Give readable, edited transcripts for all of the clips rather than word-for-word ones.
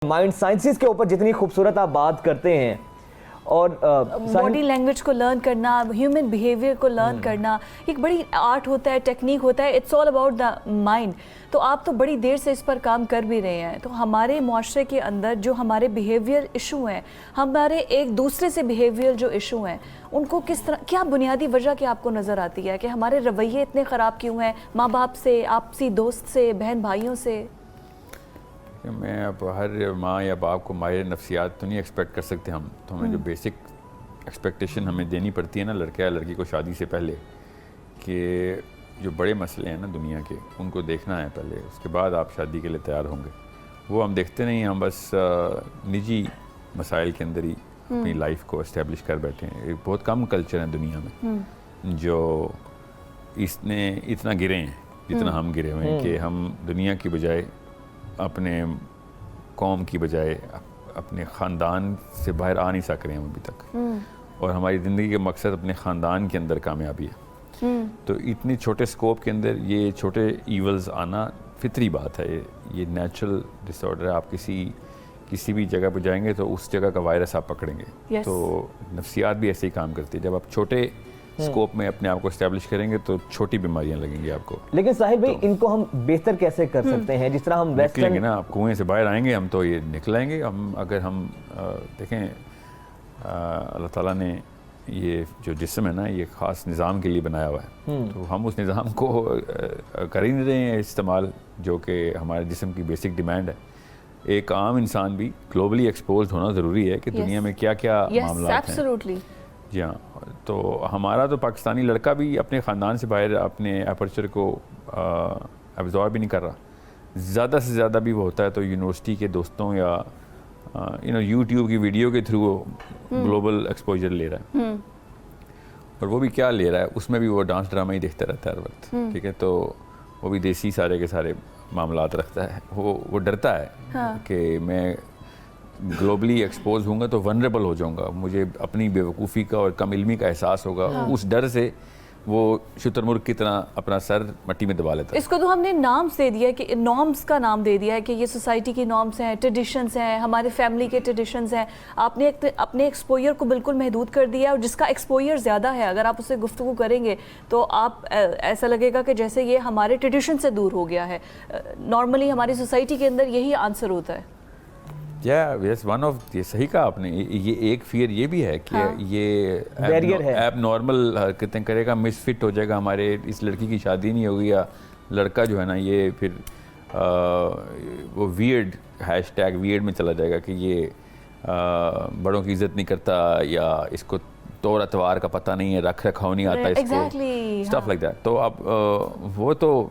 Mind sciences کے اوپر جتنی خوبصورت آپ بات کرتے ہیں اور باڈی لینگویج کو لرن کرنا، ہیومن بیہیویئر کو لرن کرنا ایک بڑی آرٹ ہوتا ہے، ٹیکنیک ہوتا ہے، it's all about the mind. تو آپ تو بڑی دیر سے اس پر کام کر بھی رہے ہیں. تو ہمارے معاشرے کے اندر جو ہمارے بیہیویئر ایشو ہیں، ہمارے ایک دوسرے سے بیہیویئر جو ایشو ہیں، ان کو کس طرح، کیا بنیادی وجہ کیا آپ کو نظر آتی ہے کہ ہمارے رویے اتنے خراب کیوں ہیں ماں باپ سے، آپسی دوست سے، بہن بھائیوں سے؟ میں اب ہر ماں یا باپ کو ماہر نفسیات تو نہیں ایکسپیکٹ کر سکتے ہم. تو ہمیں جو بیسک ایکسپیکٹیشن ہمیں دینی پڑتی ہے نا لڑکا یا لڑکی کو شادی سے پہلے، کہ جو بڑے مسئلے ہیں نا دنیا کے ان کو دیکھنا ہے پہلے، اس کے بعد آپ شادی کے لیے تیار ہوں گے. وہ ہم دیکھتے نہیں، ہم بس نجی مسائل کے اندر ہی اپنی لائف کو اسٹیبلش کر بیٹھے ہیں. ایک بہت کم کلچر ہے دنیا میں جو اس نے اتنا گرے ہیں جتنا ہم گرے ہوئے ہیں، کہ ہم دنیا کی بجائے، اپنے قوم کی بجائے، اپنے خاندان سے باہر آ نہیں سک رہے ہیں ابھی تک. اور ہماری زندگی کا مقصد اپنے خاندان کے اندر کامیابی ہے. تو اتنی چھوٹے سکوپ کے اندر یہ چھوٹے ایولز آنا فطری بات ہے، یہ نیچرل ڈس آرڈر ہے. آپ کسی بھی جگہ پہ جائیں گے تو اس جگہ کا وائرس آپ پکڑیں گے. تو نفسیات بھی ایسے ہی کام کرتی ہے. جب آپ چھوٹے اسکوپ میں اپنے آپ کو اسٹیبلش کریں گے تو چھوٹی بیماریاں لگیں گی آپ کو. لیکن ساحل بھائی ان کو ہم بہتر کیسے کر سکتے ہیں؟ جس طرح ہم نکلیں گے نا، آپ کنویں سے باہر آئیں گے ہم تو یہ نکلیں گے. اگر ہم دیکھیں اللہ تعالیٰ نے یہ جو جسم ہے نا یہ خاص نظام کے لیے بنایا ہوا ہے. تو ہم اس نظام کو کر ہی نہیں رہے ہیں استعمال، جو کہ ہمارے جسم کی بیسک ڈیمانڈ ہے. ایک عام انسان بھی گلوبلی ایکسپوزڈ ہونا ضروری ہے کہ دنیا میں کیا کیا معاملات ہیں. جی ہاں. تو ہمارا تو پاکستانی لڑکا بھی اپنے خاندان سے باہر اپنے اپرچر کو ابزارب بھی نہیں کر رہا. زیادہ سے زیادہ بھی وہ ہوتا ہے تو یونیورسٹی کے دوستوں یا یوٹیوب کی ویڈیو کے تھرو وہ گلوبل ایکسپوجر لے رہا ہے. اور وہ بھی کیا لے رہا ہے، اس میں بھی وہ ڈانس ڈرامہ ہی دیکھتا رہتا ہے ہر وقت. ٹھیک ہے. تو وہ بھی دیسی سارے کے سارے معاملات رکھتا ہے. وہ ڈرتا ہے کہ میں گلوبلی ایکسپوز ہوں گا تو ونریبل ہو جاؤں گا، مجھے اپنی بے وقوفی کا اور کم علمی کا احساس ہوگا. اس ڈر سے وہ شتر مرغ کی طرح اپنا سر مٹی میں دبا لیتا ہے. اس کو تو ہم نے نامز دے دیا ہے کہ نارمز کا نام دے دیا ہے کہ یہ سوسائٹی کی نارمز ہیں، ٹریڈیشنز ہیں، ہمارے فیملی کے ٹریڈیشنز ہیں. آپ نے اپنے ایکسپوئر کو بالکل محدود کر دیا ہے. اور جس کا ایکسپوئر زیادہ ہے اگر آپ اس سے گفتگو کریں گے تو آپ ایسا لگے گا کہ جیسے یہ ہمارے ٹریڈیشن سے دور ہو گیا ہے. نارملی ہماری سوسائٹی کے اندر یہی آنسر ہوتا ہے. یہ صحیح کہا آپ نے. یہ ایک فیئر یہ بھی ہے کہ یہ ایب نارمل حرکتیں کرے گا، مس فٹ ہو جائے گا، ہمارے اس لڑکی کی شادی نہیں ہوگی، یا لڑکا جو ہے نا یہ پھر وہ ویئرڈ ہیش ٹیگ ویئرڈ میں چلا جائے گا کہ یہ بڑوں کی عزت نہیں کرتا، یا اس کو طور اتوار کا پتہ نہیں ہے، رکھ رکھاؤ نہیں آتا اس کو، اسٹف لائک دیٹ. تو اب وہ تو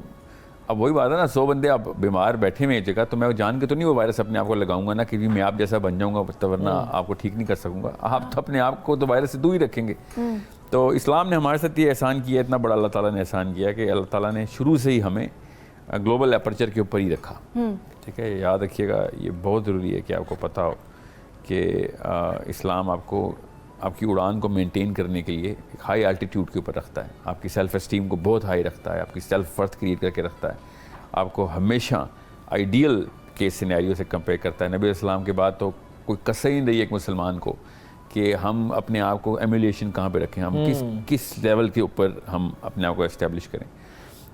اب وہی بات ہے نا، 100 بندے آپ بیمار بیٹھے ہوئے جگہ، تو میں جان کے تو نہیں وہ وائرس اپنے آپ کو لگاؤں گا نا کہ میں آپ جیسا بن جاؤں گا ورنہ آپ کو ٹھیک نہیں کر سکوں گا. آپ تو اپنے آپ کو تو وائرس سے دور ہی رکھیں گے. تو اسلام نے ہمارے ساتھ یہ احسان کیا، اتنا بڑا اللہ تعالیٰ نے احسان کیا کہ اللہ تعالیٰ نے شروع سے ہی ہمیں گلوبل اپرچر کے اوپر ہی رکھا. ٹھیک ہے. یاد رکھیے گا، یہ بہت ضروری ہے کہ آپ کو پتہ ہو کہ اسلام آپ کو آپ کی اڑان کو مینٹین کرنے کے لیے ایک ہائی الٹیٹیوڈ کے اوپر رکھتا ہے. آپ کی سیلف اسٹیم کو بہت ہائی رکھتا ہے، آپ کی سیلف ورتھ کریٹ کر کے رکھتا ہے، آپ کو ہمیشہ آئیڈیل کے سینیریو سے کمپیئر کرتا ہے. نبی علیہ السلام کے بعد تو کوئی کسر ہی نہیں رہی ایک مسلمان کو کہ ہم اپنے آپ کو ایمولیشن کہاں پہ رکھیں، ہم کس لیول کے اوپر ہم اپنے آپ کو اسٹیبلش کریں.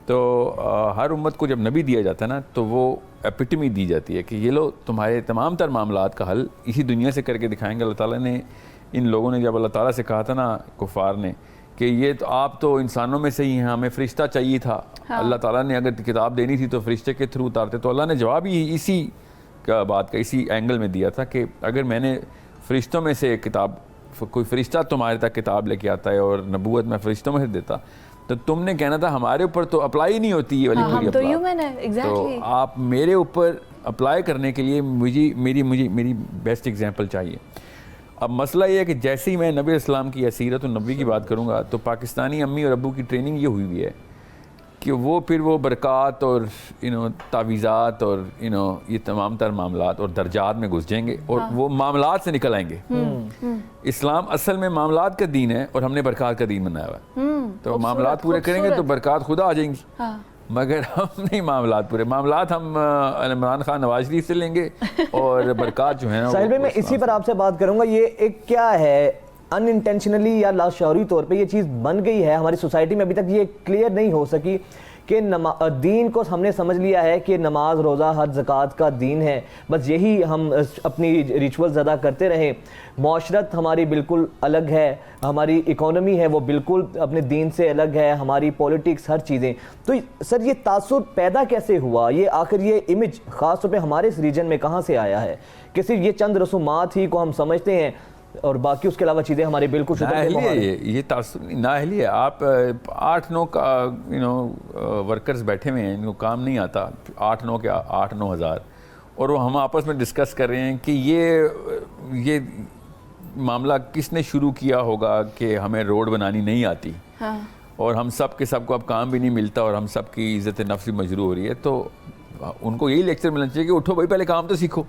تو ہر امت کو جب نبی دیا جاتا ہے نا تو وہ ایپیٹمی دی جاتی ہے کہ یہ لو تمہارے تمام تر معاملات کا حل اسی دنیا سے کر کے دکھائیں گے. اللہ تعالیٰ نے ان لوگوں نے جب اللہ تعالیٰ سے کہا تھا نا کفار نے کہ یہ تو آپ تو انسانوں میں سے ہی ہیں، ہمیں فرشتہ چاہیے تھا. اللہ تعالیٰ نے اگر کتاب دینی تھی تو فرشتے کے تھرو اتارتے. تو اللہ نے جواب ہی اسی کا بات کا اسی اینگل میں دیا تھا کہ اگر میں نے فرشتوں میں سے کتاب، کوئی فرشتہ تمہارے تک کتاب لے کے آتا ہے اور نبوت میں فرشتوں میں سے دیتا تو تم نے کہنا تھا ہمارے اوپر تو اپلائی ہی نہیں ہوتی یہ والی پوری اپلائی. تو آپ میرے اوپر اپلائی کرنے کے لیے میری بیسٹ ایگزامپل چاہیے. اب مسئلہ یہ ہے کہ جیسے ہی میں نبی اسلام کی سیرت النبی کی بات کروں گا تو پاکستانی امی اور ابو کی ٹریننگ یہ ہوئی ہے کہ وہ پھر وہ برکات اور تعویذات اور یہ تمام تر معاملات اور درجات میں گھس جائیں گے اور وہ معاملات سے نکل آئیں گے. اسلام اصل میں معاملات کا دین ہے اور ہم نے برکات کا دین بنایا ہوا ہے. تو معاملات پورے کریں گے تو برکات خدا آ جائیں گی. مگر ہم نہیں معاملات پورے معاملات ہم عمران خان نواز شریف سے لیں گے اور برکات جو ہے نا. ساحل بھائی میں اسی پر آپ سے بات کروں گا, یہ ایک کیا ہے ان انٹینشنلی یا لاشعوری طور پہ یہ چیز بن گئی ہے ہماری سوسائٹی میں, ابھی تک یہ کلیئر نہیں ہو سکی کہ دین کو ہم نے سمجھ لیا ہے کہ نماز روزہ حج زکوٰۃ کا دین ہے, بس یہی ہم اپنی ریچولز ادا کرتے رہیں. معاشرت ہماری بالکل الگ ہے, ہماری اکانومی ہے وہ بالکل اپنے دین سے الگ ہے, ہماری پولیٹکس ہر چیزیں. تو سر یہ تاثر پیدا کیسے ہوا, یہ آخر یہ امیج خاص طور پہ ہمارے اس ریجن میں کہاں سے آیا ہے کہ صرف یہ چند رسومات ہی کو ہم سمجھتے ہیں اور باقی اس کے علاوہ چیزیں ہماری بالکل یہ تاثر نااہلی ہے. آپ 8-9 ورکرز بیٹھے ہوئے ہیں, ان کو کام نہیں آتا, 8-9 ہزار, اور وہ ہم آپس میں ڈسکس کر رہے ہیں کہ یہ معاملہ کس نے شروع کیا ہوگا کہ ہمیں روڈ بنانی نہیں آتی, اور ہم سب کے سب کو اب کام بھی نہیں ملتا اور ہم سب کی عزت نفس بھی مجروح ہو رہی ہے. تو ان کو یہی لیکچر ملنا چاہیے کہ اٹھو بھائی پہلے کام تو سیکھو.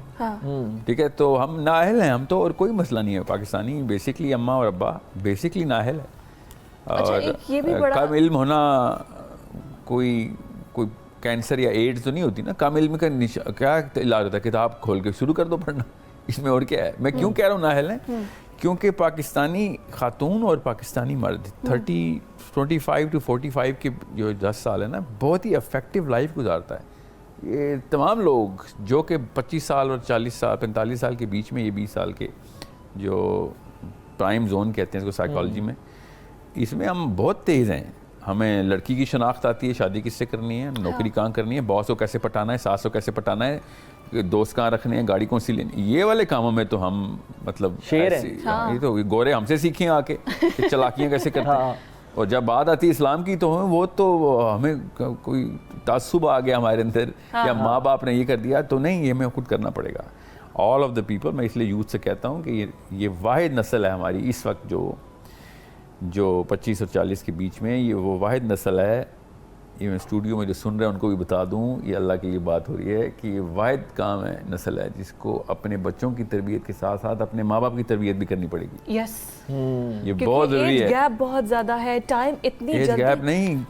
ٹھیک ہے, تو ہم نااہل ہیں ہم تو, اور کوئی مسئلہ نہیں ہے. پاکستانی بیسکلی اماں اور ابا بیسکلی نااہل ہے, اور کم علم ہونا کوئی کینسر یا ایڈز تو نہیں ہوتی نا. کم علم کا کیا علاج ہوتا ہے, کتاب کھول کے شروع کر دو پڑھنا, اس میں اور کیا ہے. میں کیوں کہہ رہا ہوں نااہل ہیں, کیونکہ پاکستانی خاتون اور پاکستانی مرد 25 to 45 کے جو 10 سال ہے نا, بہت ہی افیکٹو لائف گزارتا ہے. یہ تمام لوگ جو کہ 25 سال اور 40 سال 45 سال کے بیچ میں, یہ 20 سال کے جو پرائم زون کہتے ہیں اس کو سائیکالوجی میں, اس میں ہم بہت تیز ہیں. ہمیں لڑکی کی شناخت آتی ہے, شادی کس سے کرنی ہے, نوکری کہاں کرنی ہے, باس کو کیسے پٹانا ہے, ساس کو کیسے پٹانا ہے, دوست کہاں رکھنے ہیں, گاڑی کون سی لینی. یہ والے کاموں میں تو ہم مطلب شیر ہیں. یہ تو گورے ہم سے سیکھیں آ کے کہ چلاکیاں کیسے کرتے ہیں. اور جب بات آتی ہے اسلام کی تو وہ تو ہمیں کوئی تعصب آ گیا ہمارے اندر, یا ماں باپ نے یہ کر دیا تو نہیں, یہ ہمیں خود کرنا پڑے گا. آل آف دا پیپل, میں اس لیے یوتھ سے کہتا ہوں کہ یہ واحد نسل ہے ہماری اس وقت جو 25 اور 40 کے بیچ میں, یہ وہ واحد نسل ہے. یہ میں اسٹوڈیو میں جو سن رہے ہیں ان کو بھی بتا دوں, یہ اللہ کے لیے بات ہو رہی ہے کہ یہ واحد کام ہے, نسل ہے جس کو اپنے بچوں کی تربیت کے ساتھ ساتھ اپنے ماں باپ کی تربیت بھی کرنی پڑے گی. یس, یہ بہت ضروری ہے. ایج گیپ بہت زیادہ ہے, ٹائم اتنی جلدی, ایج گیپ نہیں,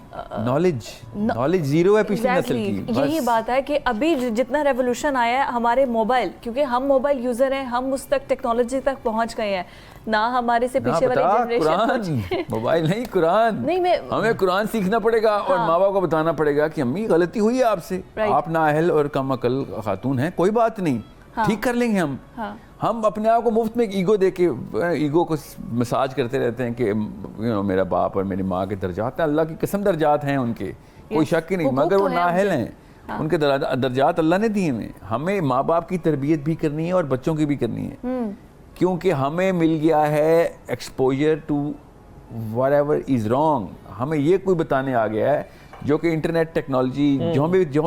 نالج زیرو ہے پچھلی نسل کی. یہی بات ہے کہ ابھی جتنا ریولوشن آیا ہے ہمارے موبائل, کیونکہ ہم موبائل یوزر ہیں, ہم اس تک ٹیکنالوجی تک پہنچ گئے ہیں, نہ ہمارے سے پیچھے والی جنریشن. موبائل نہیں, قرآن. ہمیں قرآن سیکھنا پڑے گا اور ماں باپ کو بتانا پڑے گا کہ امی غلطی ہوئی ہے آپ سے, آپ نااہل اور کم عقل خاتون ہیں, کوئی بات نہیں, ٹھیک کر لیں گے ہم. ہم اپنے آپ کو مفت میں ایگو دے کے ایگو کو مساج کرتے رہتے ہیں کہ میرا باپ اور میری ماں کے درجات ہیں, اللہ کی قسم درجات ہیں ان کے, کوئی شک ہی نہیں, مگر وہ نااہل ہیں, ان کے درجات اللہ نے دیے ہیں. ہمیں ماں باپ کی تربیت بھی کرنی ہے اور بچوں کی بھی کرنی ہے, کیونکہ ہمیں مل گیا ہے exposure to whatever is wrong. ہمیں یہ کوئی بتانے آ گیا ہے جو کہ انٹرنیٹ ٹیکنالوجی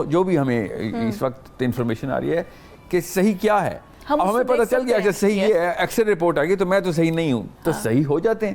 جو بھی ہمیں اس وقت انفارمیشن آ رہی ہے کہ صحیح کیا ہے, اب ہمیں پتہ چل گیا کہ صحیح یہ ایکسل رپورٹ آ گئی تو میں تو صحیح نہیں ہوں, تو صحیح ہو جاتے ہیں.